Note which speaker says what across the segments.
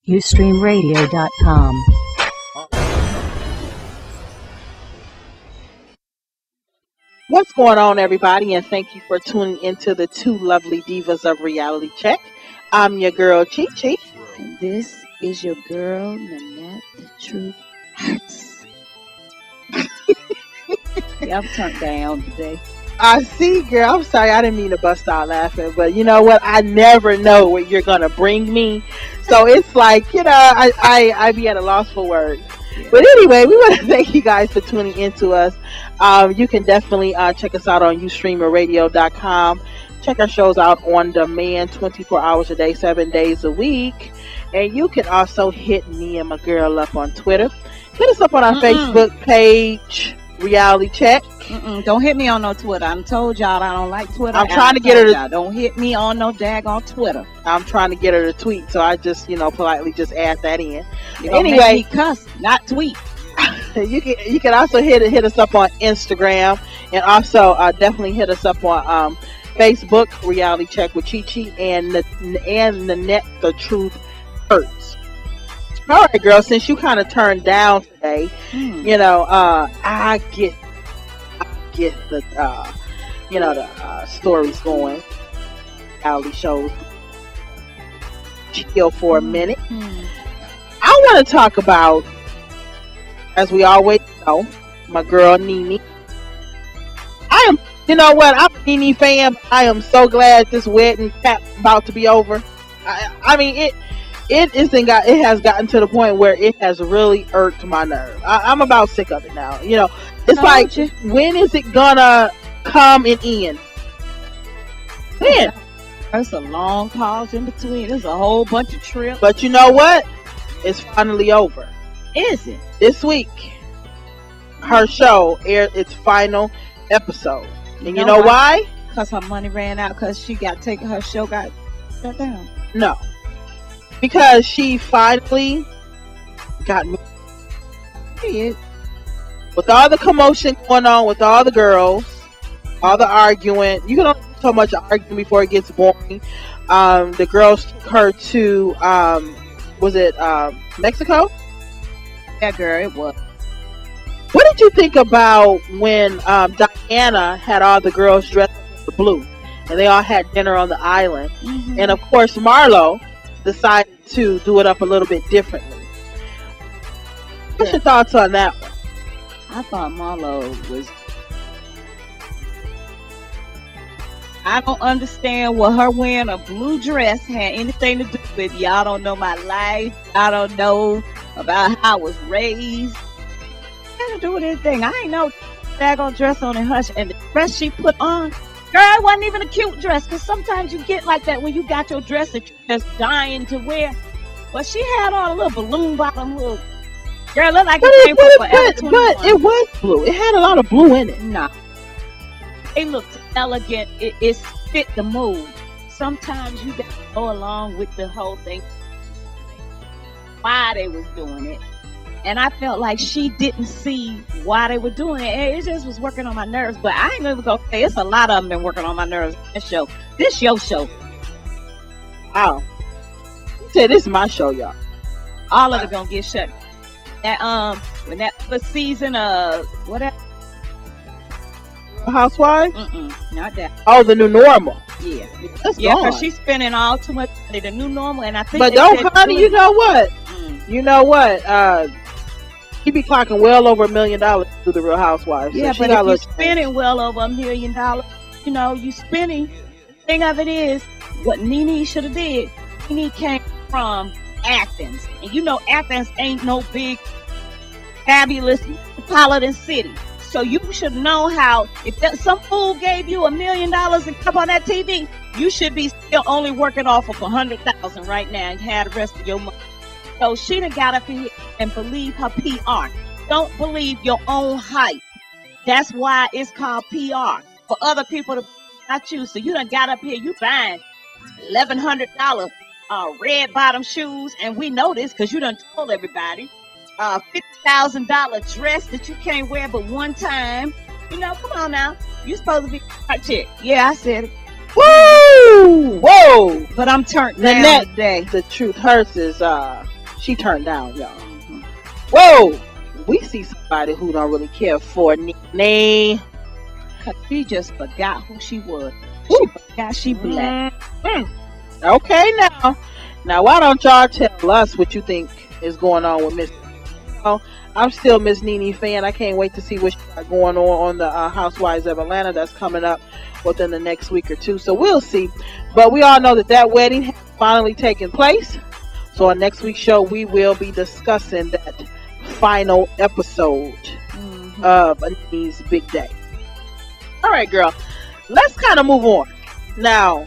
Speaker 1: UStreamRadio.com.
Speaker 2: What's going on, everybody? And thank you for tuning into the two lovely divas of Reality Check. I'm your girl, Chi Chi.
Speaker 3: And this is your girl, Nanette. The truth hurts. Yeah, I'm turned down today.
Speaker 2: I see, girl. I'm sorry. I didn't mean to bust out laughing. But you know what? I never know what you're going to bring me. So it's like, I be at a loss for words. But anyway, we want to thank you guys for tuning into us. You can definitely check us out on UStreamRadio.com. Check our shows out on demand 24 hours a day, 7 days a week. And you can also hit me and my girl up on Twitter. Hit us up on our Facebook page, Reality Check.
Speaker 3: Don't hit me on no Twitter. I told y'all I don't like Twitter.
Speaker 2: I'm trying to get her to...
Speaker 3: Don't hit me on no daggone Twitter.
Speaker 2: I'm trying to get her to tweet, so I just, politely just add that in.
Speaker 3: Anyway, make me cuss, not tweet.
Speaker 2: You can also hit us up on Instagram, and also definitely hit us up on Facebook, Reality Check with Chi Chi and Nanette. The Truth Hurts. All right, girl. Since you kind of turned down today, I get the the stories going. Reality shows. Chill for a minute. I want to talk about, as we always know, my girl Nene. I'm a Nene fan. I am so glad this wedding cap about to be over. I mean, it has gotten to the point where it has really irked my nerve. I'm about sick of it now. It's like, when is it gonna come and end? When?
Speaker 3: There's a long pause in between. There's a whole bunch of trips.
Speaker 2: But you know what? It's finally over.
Speaker 3: Is it?
Speaker 2: This week, her show aired its final episode. And you know why?
Speaker 3: Because her money ran out, because her show got shut down.
Speaker 2: No. Because she finally got married. With all the commotion going on with all the girls, all the arguing, you can only do so much arguing before it gets boring. The girls took her to, was it Mexico?
Speaker 3: Yeah, girl, it was.
Speaker 2: What did you think about when Diana had all the girls dressed in blue and they all had dinner on the island? Mm-hmm. And of course, Marlo decided to do it up a little bit differently. What's your thoughts on that one?
Speaker 3: I thought Marlo was... I don't understand what her wearing a blue dress had anything to do with. Y'all don't know my life. Y'all don't know about how I was raised. It had to do with anything. I ain't no daggone dress on and hush. And the dress she put on, girl, it wasn't even a cute dress. Because sometimes you get like that when you got your dress that you're just dying to wear. But she had on a little balloon bottom little... Girl, look like it came from Forever 21.
Speaker 2: But it was blue. It had a lot of blue in it.
Speaker 3: Nah. It looked elegant. It fit the mood. Sometimes you got to go along with the whole thing. Why they was doing it. And I felt like she didn't see why they were doing it. And it just was working on my nerves. But I ain't even going to say it's a lot of them been working on my nerves. This your show.
Speaker 2: Wow. You said this is my show, y'all.
Speaker 3: All of it going to get shut. That when that first season of whatever
Speaker 2: Housewives?
Speaker 3: Not that.
Speaker 2: Oh, the new normal.
Speaker 3: Yeah,
Speaker 2: that's
Speaker 3: yeah,
Speaker 2: gone.
Speaker 3: because she's spending all too much money. The new normal, and I think.
Speaker 2: But don't, honey. You know what? You know what? He be clocking well over $1 million through the Real Housewives.
Speaker 3: Yeah,
Speaker 2: so
Speaker 3: but if you're spending well over $1 million, you spending. Thing of it is, what Nene should have did. Nene came from Athens, and Athens ain't no big, fabulous metropolitan city. So you should know how, if some fool gave you $1 million and come on that TV, you should be still only working off of $100,000 right now and have the rest of your money. So she done got up here and believe her PR. Don't believe your own hype. That's why it's called PR. For other people to not you. So you done got up here, you buying $1,100 red bottom shoes, and we know this because you done told everybody. $50,000 dress that you can't wear but one time. Come on now. You supposed to be a chick. Yeah, I said it.
Speaker 2: Woo! Whoa!
Speaker 3: But I'm turned down today.
Speaker 2: The Truth Hurts is she turned down, y'all. Whoa, we see somebody who don't really care for Nene.
Speaker 3: Cause she just forgot who she was. She forgot she black.
Speaker 2: Okay, now why don't y'all tell us what you think is going on with Miss? I'm still Miss Nene fan. I can't wait to see what she got going on the Housewives of Atlanta that's coming up within the next week or two. So we'll see. But we all know that wedding has finally taken place. So on next week's show, we will be discussing that final episode of Nene's Big Day. All right, girl. Let's kind of move on. Now,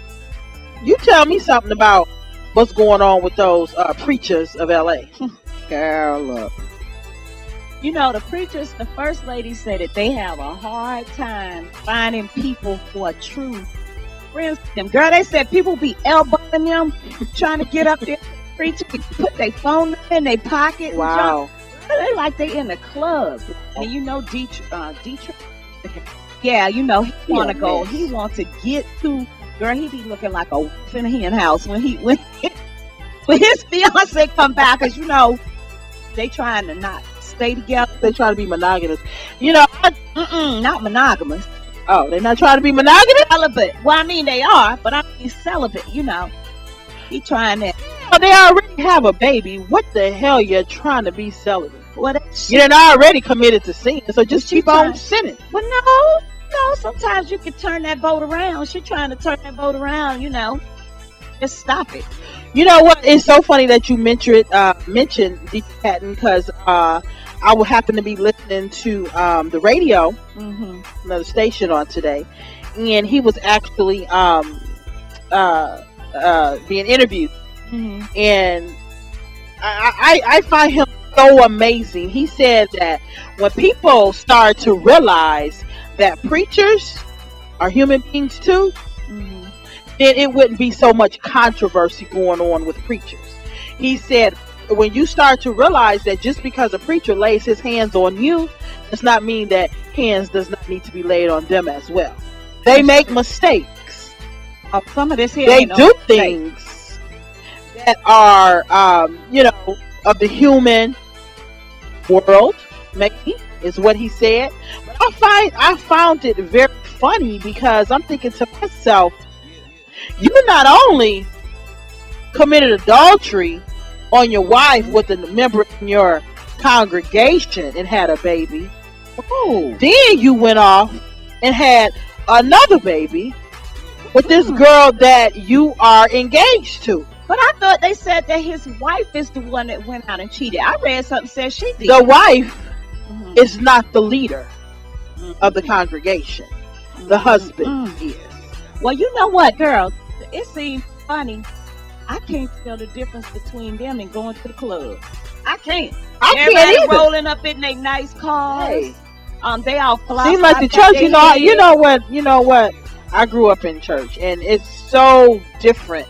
Speaker 2: you tell me something about what's going on with those preachers of LA.
Speaker 3: Girl, look. You know, the preachers, the first lady said that they have a hard time finding people who are true friends with them. Girl, they said people be elbowing them, trying to get up there, preaching, put their phone in their pocket.
Speaker 2: Wow.
Speaker 3: They like they in the club. And you know, Dietrich, yeah, you know, he want to go. He want to get to, girl, he be looking like a wolf in a hen house when his fiance come back, because, you know, they trying to not stay together.
Speaker 2: They trying to be monogamous. You know,
Speaker 3: not monogamous.
Speaker 2: Oh, they're not trying to be monogamous?
Speaker 3: Celibate. Well, I mean, they are, but I mean celibate, you know. He trying that.
Speaker 2: Oh, they already have a baby. What the hell you're trying to be celibate?
Speaker 3: Well,
Speaker 2: you're already committed to sin, so just keep on sinning.
Speaker 3: Well, no, sometimes you can turn that boat around. She's trying to turn that boat around, you know. Just stop it.
Speaker 2: You know what? It's so funny that you mentioned Dietrich Haddon, because I will happen to be listening to the radio, another station on today, and he was actually being interviewed, and I find him so amazing. He said that when people start to realize that preachers are human beings too, then it wouldn't be so much controversy going on with preachers. He said, when you start to realize that just because a preacher lays his hands on you, does not mean that hands does not need to be laid on them as well. They make mistakes.
Speaker 3: Some of this here
Speaker 2: they do things that are, of the human world, maybe, is what he said. But I found it very funny, because I'm thinking to myself, you not only committed adultery on your wife with a member in your congregation and had a baby, then you went off and had another baby with this girl that you are engaged to.
Speaker 3: But I thought they said that his wife is the one that went out and cheated. I read something said she did.
Speaker 2: The wife is not the leader of the congregation. The husband is.
Speaker 3: Well, you know what, girl? It seems funny. I can't tell the difference between them and going to the club. I can't. Everybody
Speaker 2: can't
Speaker 3: rolling up in their nice cars.
Speaker 2: Hey.
Speaker 3: They all fly.
Speaker 2: Seems like the church, you know what? I grew up in church, and it's so different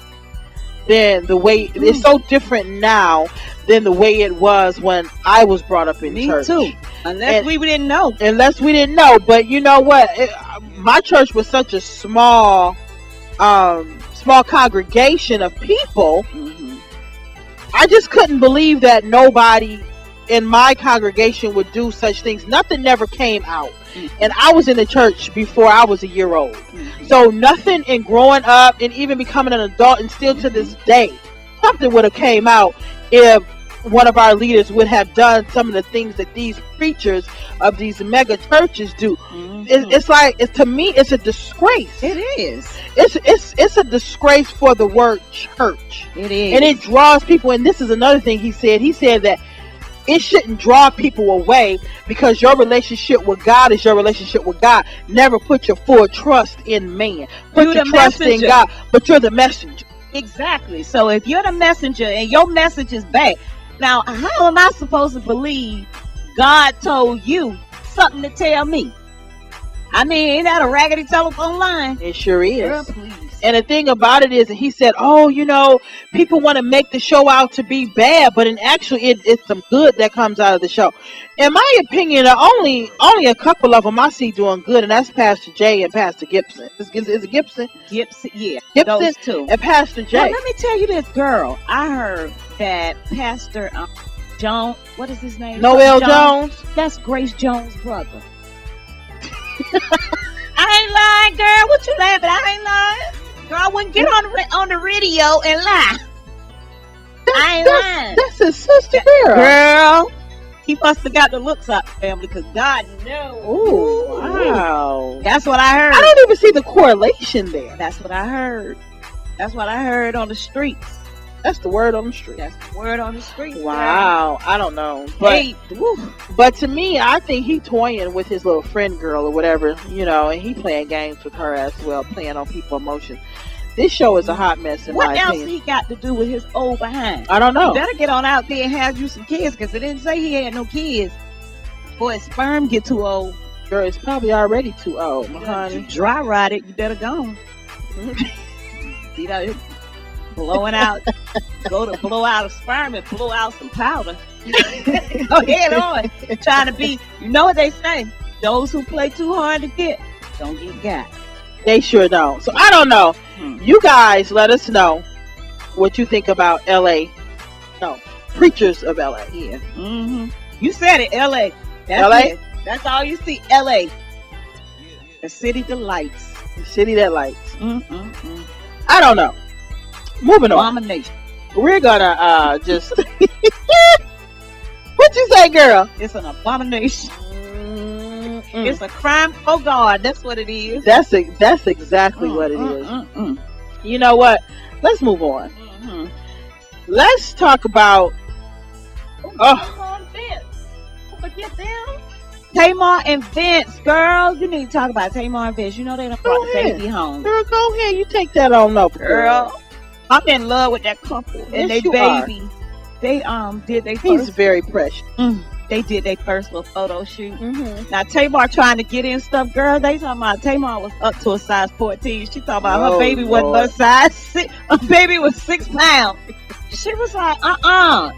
Speaker 2: than the way it's so different now than the way it was when I was brought up in church.
Speaker 3: Me too. Unless we didn't know.
Speaker 2: But you know what? My church was such a small congregation of people. I just couldn't believe that nobody in my congregation would do such things. Nothing never came out. And I was in the church before I was a year old. So nothing in growing up and even becoming an adult, and still to this day, something would have came out if one of our leaders would have done some of the things that these preachers of these mega churches do. It's like, to me, it's a disgrace.
Speaker 3: It is.
Speaker 2: It's a disgrace for the word church.
Speaker 3: It is.
Speaker 2: And it draws people. And this is another thing he said. He said that it shouldn't draw people away, because your relationship with God is your relationship with God. Never put your full trust in man. Put your trust in God, but you're the messenger.
Speaker 3: Exactly. So if you're the messenger and your message is bad, now how am I supposed to believe God told you something to tell me? I mean, ain't that a raggedy telephone line?
Speaker 2: It sure is.
Speaker 3: Girl, please.
Speaker 2: And the thing about it is, he said, people want to make the show out to be bad, but in actually it's some good that comes out of the show. In my opinion, only a couple of them I see doing good, and that's Pastor Jay and Pastor Gibson. Is it Gibson?
Speaker 3: Gibson, yeah.
Speaker 2: Gibson
Speaker 3: those two.
Speaker 2: and Pastor Jay.
Speaker 3: Now, let me tell you this, girl. I heard that Pastor Jones, what is his name?
Speaker 2: Noel Jones.
Speaker 3: That's Grace Jones' brother. I ain't lying, girl. What you laughing? I ain't lying. Girl, I wouldn't get on the radio and lie. I ain't lying.
Speaker 2: That's his sister, girl.
Speaker 3: Girl, he must have got the looks out the family because God knows.
Speaker 2: Ooh, wow.
Speaker 3: That's what I heard.
Speaker 2: I don't even see the correlation there.
Speaker 3: That's what I heard. That's what I heard on the streets.
Speaker 2: That's the word on the street.
Speaker 3: That's the word on the street.
Speaker 2: Wow. I don't know. But, but to me, I think he toying with his little friend girl or whatever, you know, and he playing games with her as well, playing on people's emotions. This show is a hot mess in my opinion.
Speaker 3: What else he got to do with his old behind?
Speaker 2: I don't know.
Speaker 3: You better get on out there and have you some kids because it didn't say he had no kids. Boy, his sperm get too old.
Speaker 2: Girl, it's probably already too old, honey.
Speaker 3: You dry rot it, you better go. See that? Blowing out, go to blow out a sperm and blow out some powder. Go ahead on. Trying to be, you know what they say, those who play too hard to get, don't get got.
Speaker 2: They sure don't. So I don't know. You guys let us know what you think about LA. No, Preachers of LA.
Speaker 3: Yeah. Mm-hmm. You said it, LA. That's
Speaker 2: LA?
Speaker 3: It. That's all you see, LA. The city that lights.
Speaker 2: The city that lights.
Speaker 3: Mm-mm-mm.
Speaker 2: I don't know. Moving on.
Speaker 3: Abomination.
Speaker 2: We're gonna just what you say, girl?
Speaker 3: It's an abomination.
Speaker 2: Mm-mm.
Speaker 3: It's a crime. Oh God, that's what it is.
Speaker 2: That's exactly what it is. You know what? Let's move on.
Speaker 3: Mm-hmm.
Speaker 2: Let's talk about.
Speaker 3: Forget them. Tamar and Vince, girl. You need to talk about Tamar and Vince. You know they done brought the baby home.
Speaker 2: Girl, go ahead. You take that on up,
Speaker 3: girl. I'm in love with that couple and they baby. They did they.
Speaker 2: He's very precious.
Speaker 3: They did their first little photo shoot.
Speaker 2: Mm-hmm.
Speaker 3: Now Tamar trying to get in stuff, girl. They talking about Tamar was up to a size 14. She talking about her baby wasn't her size 6. Her baby was 6 pounds. She was like,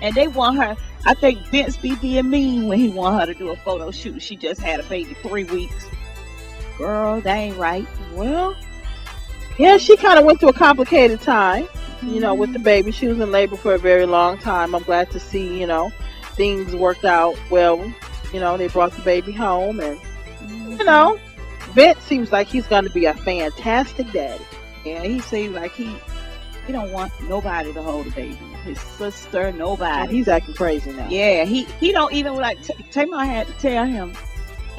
Speaker 3: and they want her. I think Vince be being mean when he want her to do a photo shoot. She just had a baby 3 weeks. Girl, that ain't right.
Speaker 2: Well, yeah, she kind of went through a complicated time, you know, with the baby. She was in labor for a very long time. I'm glad to see, you know, things worked out well. You know, they brought the baby home, and you know, Vince seems like he's going to be a fantastic daddy.
Speaker 3: Yeah, he seems like he don't want nobody to hold a baby. His sister, nobody.
Speaker 2: He's acting crazy now.
Speaker 3: Yeah, he don't even like. Tamar had to tell him,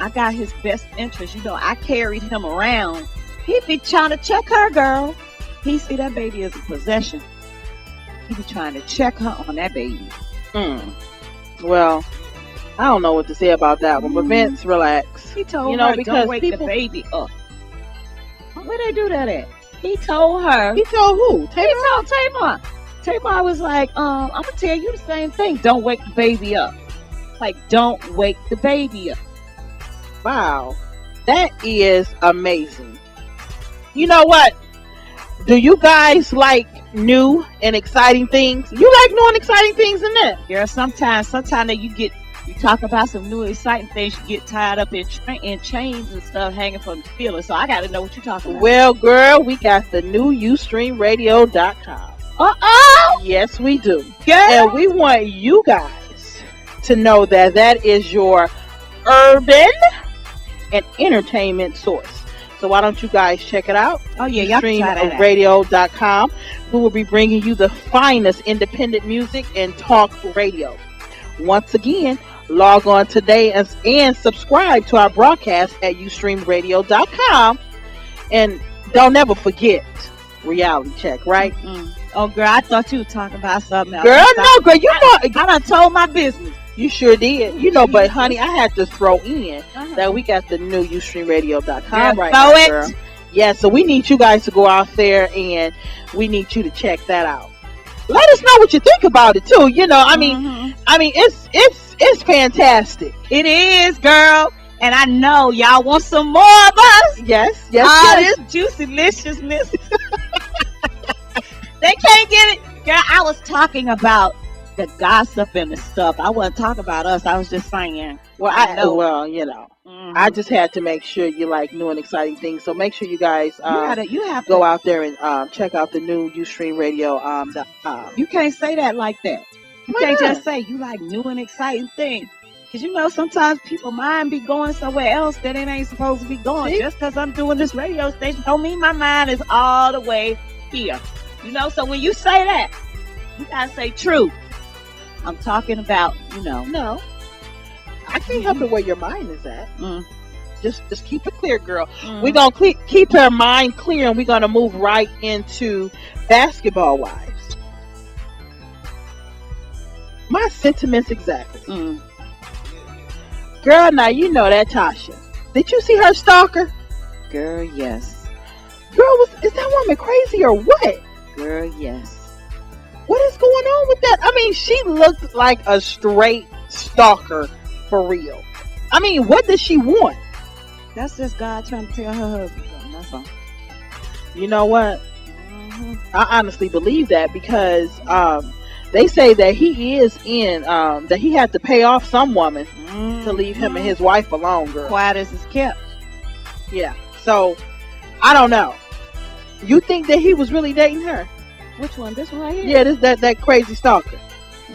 Speaker 3: I got his best interest. You know, I carried him around. He be trying to check her, girl. He see that baby as a possession. He be trying to check her on that baby.
Speaker 2: Well, I don't know what to say about that one, but Vince, relax.
Speaker 3: He told her, because don't wake the baby up. Where they do that at? He told her.
Speaker 2: He told who?
Speaker 3: Tamar? He told Tamar. Tamar was like, I'm gonna tell you the same thing. Don't wake the baby up. Like, don't wake the baby up.
Speaker 2: Wow, that is amazing. You know what? Do you guys like new and exciting things? You like new and exciting things in that?
Speaker 3: Yeah, sometimes that you talk about some new exciting things, you get tied up in chains and stuff hanging from the ceiling. So I got to know what you're talking about.
Speaker 2: Well, girl, we got the new UStreamRadio.com. Yes, we do. And we want you guys to know that is your urban and entertainment source. So why don't you guys check it out?
Speaker 3: Oh yeah, y'all can try that out.
Speaker 2: UStreamRadio.com. We will be bringing you the finest independent music and talk radio. Once again, log on today and subscribe to our broadcast at UStreamRadio.com. And don't ever forget Reality Check, right?
Speaker 3: Oh, girl, I thought you were talking about something else.
Speaker 2: Girl, no, girl, I
Speaker 3: done told my business.
Speaker 2: You sure did. You know, but honey, I had to throw in that we got the new UStreamRadio.com right now, girl. Yeah, so we need you guys to go out there and we need you to check that out. Let us know what you think about it too. You know, I mean, it's fantastic.
Speaker 3: It is, girl. And I know y'all want some more of us.
Speaker 2: Yes.
Speaker 3: This juicy deliciousness. They can't get it. Girl, I was talking about the gossip and the stuff. I wasn't talking about us. I was just saying.
Speaker 2: Well,
Speaker 3: I know.
Speaker 2: well, you know, I just had to make sure you like new and exciting things. So make sure you guys
Speaker 3: You have
Speaker 2: go
Speaker 3: to.
Speaker 2: out there and check out the new Ustream Radio.
Speaker 3: You can't say that like that. You
Speaker 2: Why
Speaker 3: can't
Speaker 2: not?
Speaker 3: just say you like new and exciting things. Because you know, sometimes people mind be going somewhere else that it ain't supposed to be going.
Speaker 2: See?
Speaker 3: Just because I'm doing this radio station don't mean my mind is all the way here. You know, so when you say that, you gotta say true. I'm talking about, you know.
Speaker 2: No, I can't help it where your mind is at. Just keep it clear, girl. We're gonna keep her mind clear, and we're gonna move right into basketball wives. My sentiments exactly. Girl, now you know that Tasha. Did you see her stalker?
Speaker 3: Girl, yes.
Speaker 2: Girl, is that woman crazy or what?
Speaker 3: Girl, yes.
Speaker 2: What is going on with that? I mean, she looked like a straight stalker for real. I mean, what does she want?
Speaker 3: That's just God trying to tell her husband something. That's all.
Speaker 2: You know what? I honestly believe that because they say that he is in that he had to pay off some woman to leave him and his wife alone, girl.
Speaker 3: Quiet as it's kept.
Speaker 2: Yeah. So I don't know. You think that he was really dating her?
Speaker 3: Which one? This one right here?
Speaker 2: Yeah, that crazy stalker.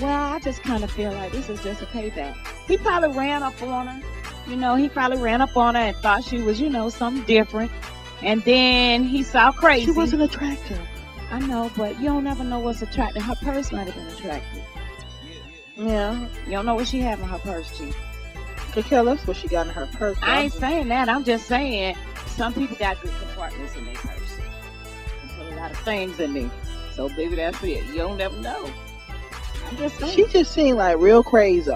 Speaker 3: Well, I just kind of feel like this is just a payback. He probably ran up on her. You know, he probably ran up on her and thought she was, you know, something different. And then he saw crazy.
Speaker 2: She wasn't attractive.
Speaker 3: I know, but you don't never know what's attractive. Her purse might have been attractive.
Speaker 2: Yeah.
Speaker 3: You don't know what she had in her purse, G.
Speaker 2: Could tell us what she got in her purse.
Speaker 3: I ain't saying that. I'm just saying some people got good compartments in their purse. They put a lot of things in there. So, baby, that's it. You don't never know. I'm just saying.
Speaker 2: She just seemed like real crazy.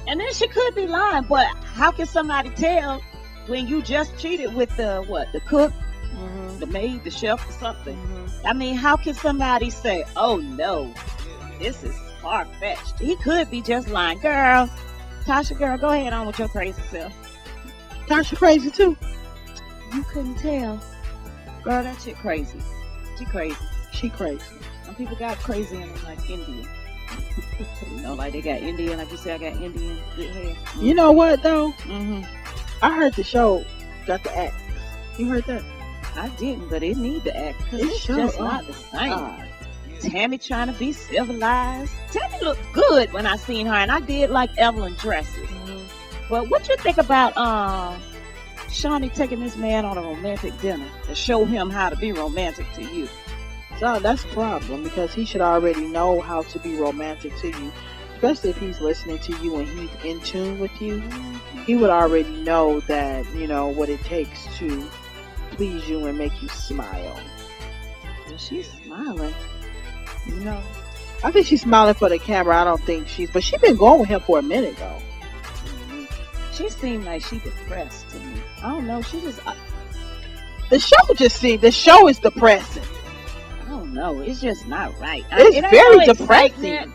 Speaker 3: And then she could be lying, but how can somebody tell when you just cheated with the cook, the maid, the chef, or something? I mean, how can somebody say, "Oh no, this is far fetched"? He could be just lying, girl. Tasha, girl, go ahead on with your crazy self.
Speaker 2: Tasha crazy too.
Speaker 3: You couldn't tell, girl. That shit crazy. She crazy.
Speaker 2: She crazy.
Speaker 3: Some people got crazy in them, like Indian. You know, like they got Indian, like you said, I got Indian good hair.
Speaker 2: You know what though?
Speaker 3: I
Speaker 2: heard the show got the act. You heard that?
Speaker 3: I didn't, but it need to act because it's
Speaker 2: sure
Speaker 3: just not the same. Tammy trying to be civilized. Tammy looked good when I seen her, and I did like Evelyn dresses. But what you think about Shawnee taking this man on a romantic dinner to show him how to be romantic to you?
Speaker 2: So that's a problem because he should already know how to be romantic to you, especially if he's listening to you and he's in tune with you. He would already know that, you know, what it takes to please you and make you smile.
Speaker 3: Well, she's smiling. You know,
Speaker 2: I think she's smiling for the camera. I don't think but she's been going with him for a minute though.
Speaker 3: She seemed like she depressed to me. I don't know. She just
Speaker 2: the show is depressing.
Speaker 3: I don't know. It's just not right.
Speaker 2: It's
Speaker 3: it
Speaker 2: very
Speaker 3: no
Speaker 2: depressing.
Speaker 3: excitement.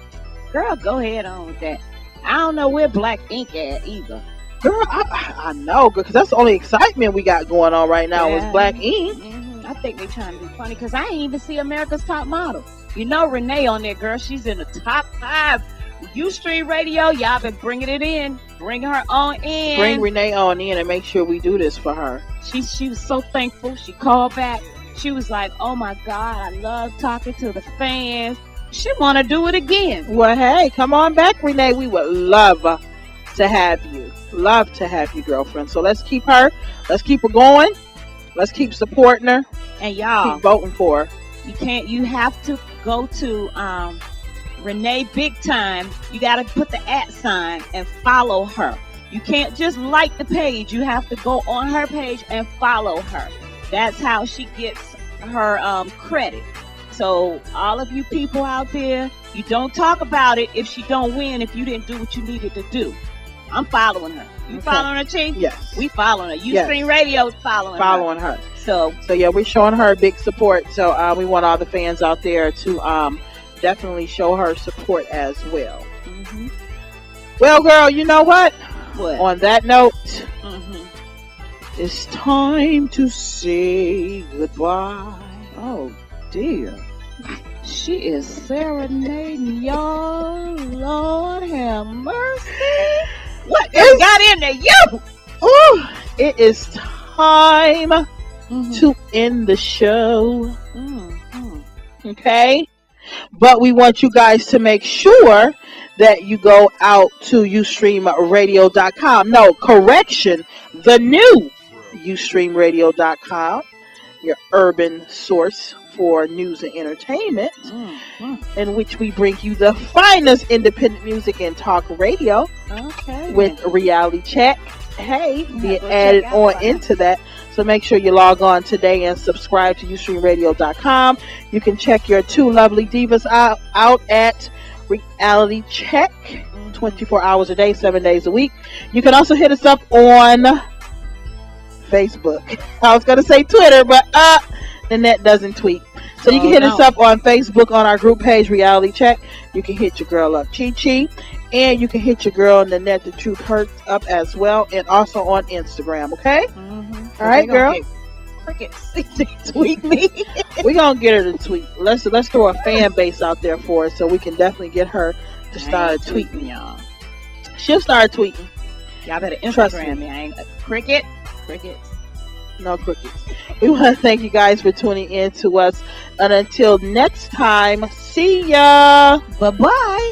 Speaker 3: Girl, go ahead on with that. I don't know where Black Ink at either.
Speaker 2: Girl, I know, because that's the only excitement we got going on right now is Black Ink.
Speaker 3: I think they're trying to be funny because I ain't even see America's Top Model. You know Renee on there, girl. She's in the top 5. Ustream Radio, y'all been bringing it in. Bring her on in.
Speaker 2: Bring Renee on in and make sure we do this for her.
Speaker 3: She was so thankful. She called back. She was like, "Oh my God, I love talking to the fans." She want to do it again.
Speaker 2: Well, hey, come on back, Renee. We would love to have you. Love to have you, girlfriend. So let's keep her going. Let's keep supporting her.
Speaker 3: And y'all,
Speaker 2: keep voting for her.
Speaker 3: You have to go to Renee Big Time. You got to put the @ and follow her. You can't just like the page. You have to go on her page and follow her. That's how she gets her credit. So all of you people out there, you don't talk about it if she don't win, if you didn't do what you needed to do. I'm following her. You following her, Chief?
Speaker 2: Yes.
Speaker 3: We following her. Ustream Radio is following
Speaker 2: her.
Speaker 3: So
Speaker 2: yeah, we're showing her big support. So we want all the fans out there to definitely show her support as well. Well, girl, you know what?
Speaker 3: What?
Speaker 2: On that note, it's time to say goodbye.
Speaker 3: Oh dear. She is serenading y'all. Lord have mercy. What
Speaker 2: It's-
Speaker 3: got into you?
Speaker 2: Ooh, it is time to end the show. Okay? But we want you guys to make sure that you go out to ustreamradio.com. No, correction. The new ustreamradio.com, your urban source for news and entertainment, in which we bring you the finest independent music and talk radio
Speaker 3: Okay.
Speaker 2: with Reality Check. Hey, being
Speaker 3: go
Speaker 2: added
Speaker 3: check out
Speaker 2: on
Speaker 3: that.
Speaker 2: into that. So make sure you log on today and subscribe to ustreamradio.com. You can check your two lovely divas out at Reality Check 24 hours a day, 7 days a week. You can also hit us up on Facebook. I was going to say Twitter, but the net doesn't tweet. So you can hit us up on Facebook on our group page, Reality Check. You can hit your girl up, Chi Chi. And you can hit your girl on the net, The Truth Hurts, up as well. And also on Instagram, okay? All right, girl.
Speaker 3: Crickets. They tweet me.
Speaker 2: We're going to get her to tweet. Let's throw a fan base out there for her so we can definitely get her to start tweeting.
Speaker 3: Y'all.
Speaker 2: She'll start tweeting.
Speaker 3: Y'all better
Speaker 2: Trust
Speaker 3: Instagram me. I ain't crickets.
Speaker 2: No crickets. We want to thank you guys for tuning in to us. And until next time, see ya.
Speaker 3: Bye-bye.